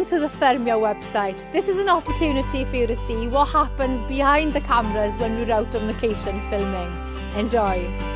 to the Ffermio website. This is an opportunity for you to see what happens behind the cameras when we're out on location filming. Enjoy!